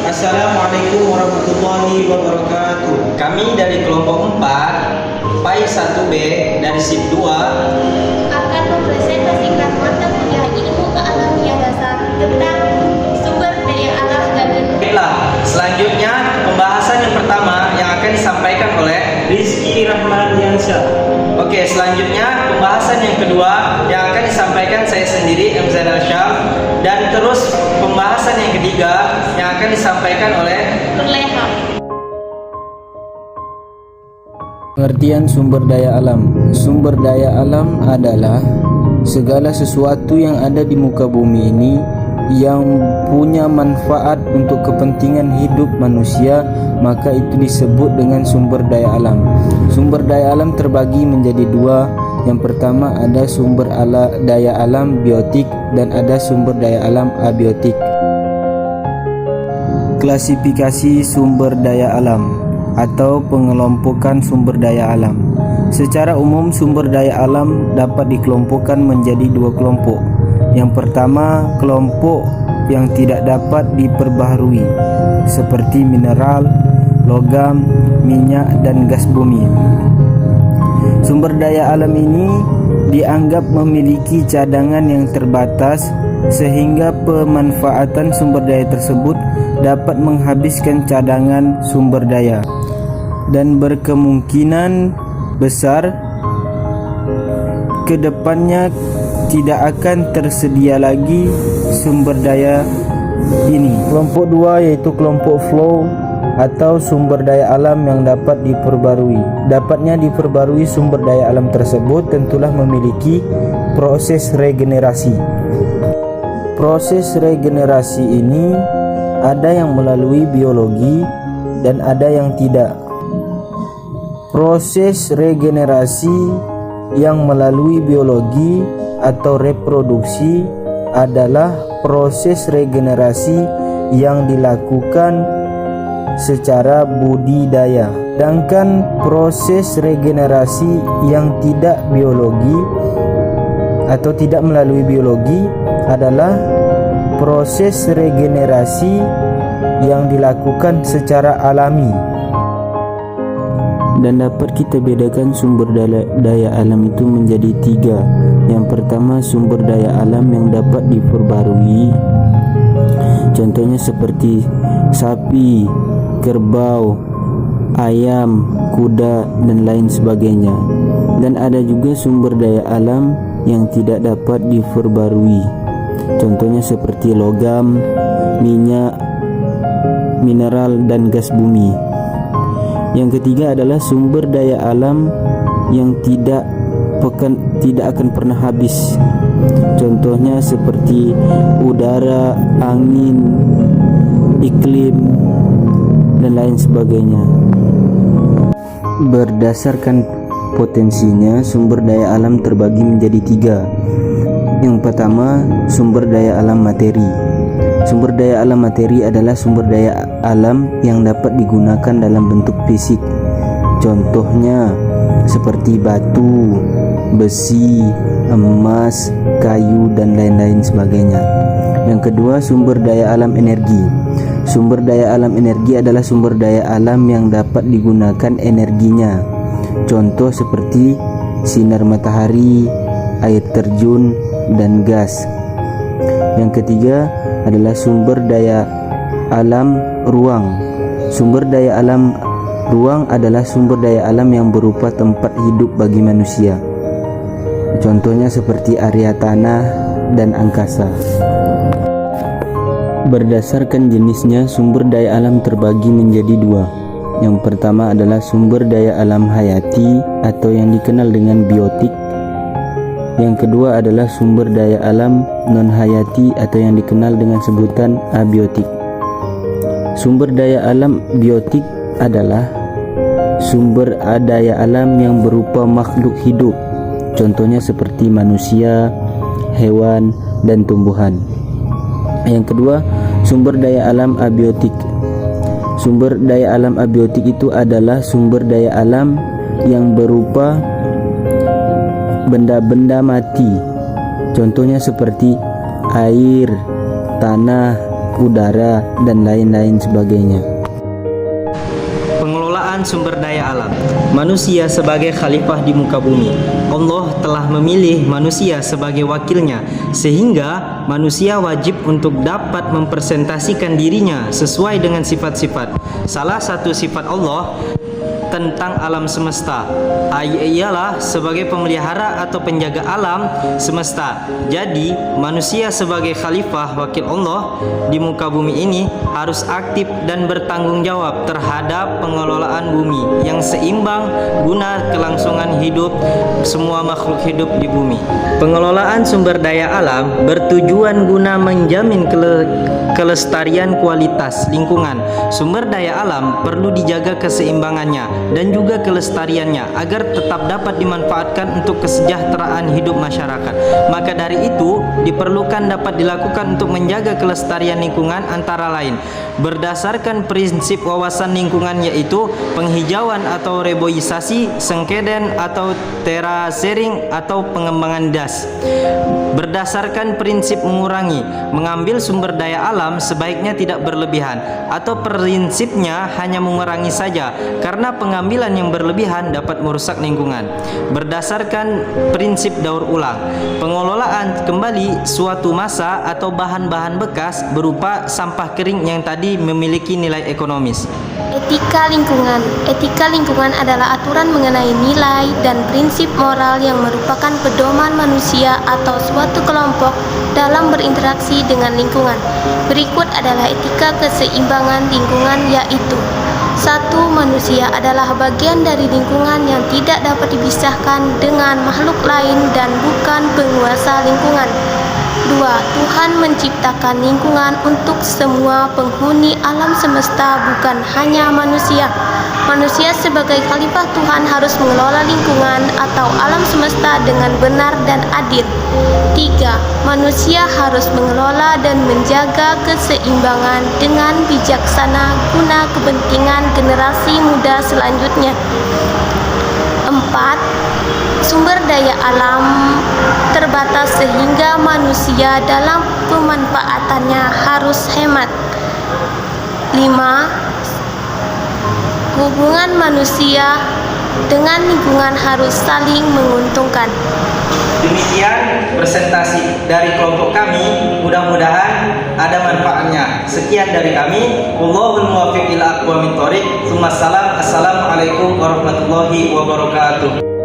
Assalamualaikum warahmatullahi wabarakatuh. Kami dari kelompok 4 PAI 1B dari SIP 2 akan mempresentasikan mata kuliah ilmu kealamian dasar tentang sumber daya alam dan Baiklah, selanjutnya pembahasan yang pertama yang akan disampaikan oleh Rizky Rahmadiansyah. Oke, selanjutnya pembahasan yang kedua yang akan disampaikan saya sendiri M. Zainal Syah, dan terus pembahasan yang ketiga yang akan disampaikan oleh Nurleha. Pengertian sumber daya alam. Sumber daya alam adalah segala sesuatu yang ada di muka bumi ini yang punya manfaat untuk kepentingan hidup manusia, maka itu disebut dengan sumber daya alam. Sumber daya alam terbagi menjadi dua. Yang pertama ada sumber daya alam biotik dan ada sumber daya alam abiotik. Klasifikasi sumber daya alam atau pengelompokan sumber daya alam. Secara umum sumber daya alam dapat dikelompokkan menjadi dua kelompok. Yang pertama, kelompok yang tidak dapat diperbaharui seperti mineral, logam, minyak, dan gas bumi. Sumber daya alam ini dianggap memiliki cadangan yang terbatas sehingga pemanfaatan sumber daya tersebut dapat menghabiskan cadangan sumber daya dan berkemungkinan besar ke depannya tidak akan tersedia lagi sumber daya ini. Kelompok 2 yaitu kelompok flow atau sumber daya alam yang dapat diperbarui. Dapatnya diperbarui sumber daya alam tersebut tentulah memiliki proses regenerasi. Proses regenerasi ini ada yang melalui biologi dan ada yang tidak. Proses regenerasi yang melalui biologi atau reproduksi adalah proses regenerasi yang dilakukan secara budidaya. Sedangkan proses regenerasi yang tidak biologi atau tidak melalui biologi adalah proses regenerasi yang dilakukan secara alami. Dan dapat kita bedakan sumber daya alam itu menjadi tiga. Yang pertama, sumber daya alam yang dapat diperbarui. Contohnya seperti sapi, kerbau, ayam, kuda, dan lain sebagainya. Dan ada juga sumber daya alam yang tidak dapat diperbarui. Contohnya seperti logam, minyak, mineral, dan gas bumi. Yang ketiga adalah sumber daya alam yang tidak akan pernah habis. Contohnya seperti udara, angin, iklim, dan lain sebagainya. Berdasarkan potensinya, sumber daya alam terbagi menjadi tiga. Yang pertama, sumber daya alam materi. Sumber daya alam materi adalah sumber daya alam yang dapat digunakan dalam bentuk fisik. Contohnya seperti batu, besi, emas, kayu, dan lain-lain sebagainya. Yang kedua, sumber daya alam energi. Sumber daya alam energi adalah sumber daya alam yang dapat digunakan energinya. Contoh seperti sinar matahari, air terjun, dan gas. Yang ketiga adalah sumber daya alam ruang. Sumber daya alam ruang adalah sumber daya alam yang berupa tempat hidup bagi manusia. Contohnya seperti area tanah dan angkasa. Berdasarkan jenisnya, sumber daya alam terbagi menjadi dua. Yang pertama adalah sumber daya alam hayati atau yang dikenal dengan biotik. Yang kedua adalah sumber daya alam non-hayati atau yang dikenal dengan sebutan abiotik. Sumber daya alam biotik adalah sumber daya alam yang berupa makhluk hidup. Contohnya seperti manusia, hewan, dan tumbuhan. Yang kedua, sumber daya alam abiotik. Sumber daya alam abiotik itu adalah sumber daya alam yang berupa benda-benda mati. Contohnya seperti air, tanah, udara, dan lain-lain sebagainya. Pengelolaan sumber daya alam. Manusia sebagai khalifah di muka bumi. Allah telah memilih manusia sebagai wakilnya, sehingga manusia wajib untuk dapat mempresentasikan dirinya sesuai dengan sifat-sifat. Salah satu sifat Allah tentang alam semesta ialah sebagai pemelihara atau penjaga alam semesta. Jadi manusia sebagai khalifah wakil Allah di muka bumi ini harus aktif dan bertanggung jawab terhadap pengelolaan bumi yang seimbang guna kelangsungan hidup semua makhluk hidup di bumi. Pengelolaan sumber daya alam bertujuan guna menjamin kelestarian kualitas lingkungan. Sumber daya alam perlu dijaga keseimbangannya dan juga kelestariannya agar tetap dapat dimanfaatkan untuk kesejahteraan hidup masyarakat. Maka dari itu diperlukan dapat dilakukan untuk menjaga kelestarian lingkungan antara lain berdasarkan prinsip wawasan lingkungan, yaitu penghijauan atau reboisasi, sengkeden atau terasering atau pengembangan das. Berdasarkan prinsip mengurangi, mengambil sumber daya alam sebaiknya tidak berlebihan, atau prinsipnya hanya mengurangi saja karena pengambilan yang berlebihan dapat merusak lingkungan. Berdasarkan prinsip daur ulang, pengelolaan kembali suatu massa atau bahan-bahan bekas berupa sampah kering yang tadi memiliki nilai ekonomis. Etika lingkungan. Etika lingkungan adalah aturan mengenai nilai dan prinsip moral yang merupakan pedoman manusia atau suatu kelompok dalam berinteraksi dengan lingkungan. Berikut adalah etika keseimbangan lingkungan, yaitu: 1. Manusia adalah bagian dari lingkungan yang tidak dapat dipisahkan dengan makhluk lain dan bukan penguasa lingkungan. 2. Tuhan menciptakan lingkungan untuk semua penghuni alam semesta, bukan hanya manusia. Manusia sebagai khalifah Tuhan harus mengelola lingkungan atau alam semesta dengan benar dan adil. 3. Manusia harus mengelola dan menjaga keseimbangan dengan bijaksana guna kepentingan generasi muda selanjutnya. 4. Sumber daya alam terbatas sehingga manusia dalam pemanfaatannya harus hemat. 5. Hubungan manusia dengan lingkungan harus saling menguntungkan. Demikian presentasi dari kelompok kami, mudah-mudahan ada manfaatnya. Sekian dari kami. Wallahul muwaffiq ila aqwamit thoriq. Assalamualaikum warahmatullahi wabarakatuh.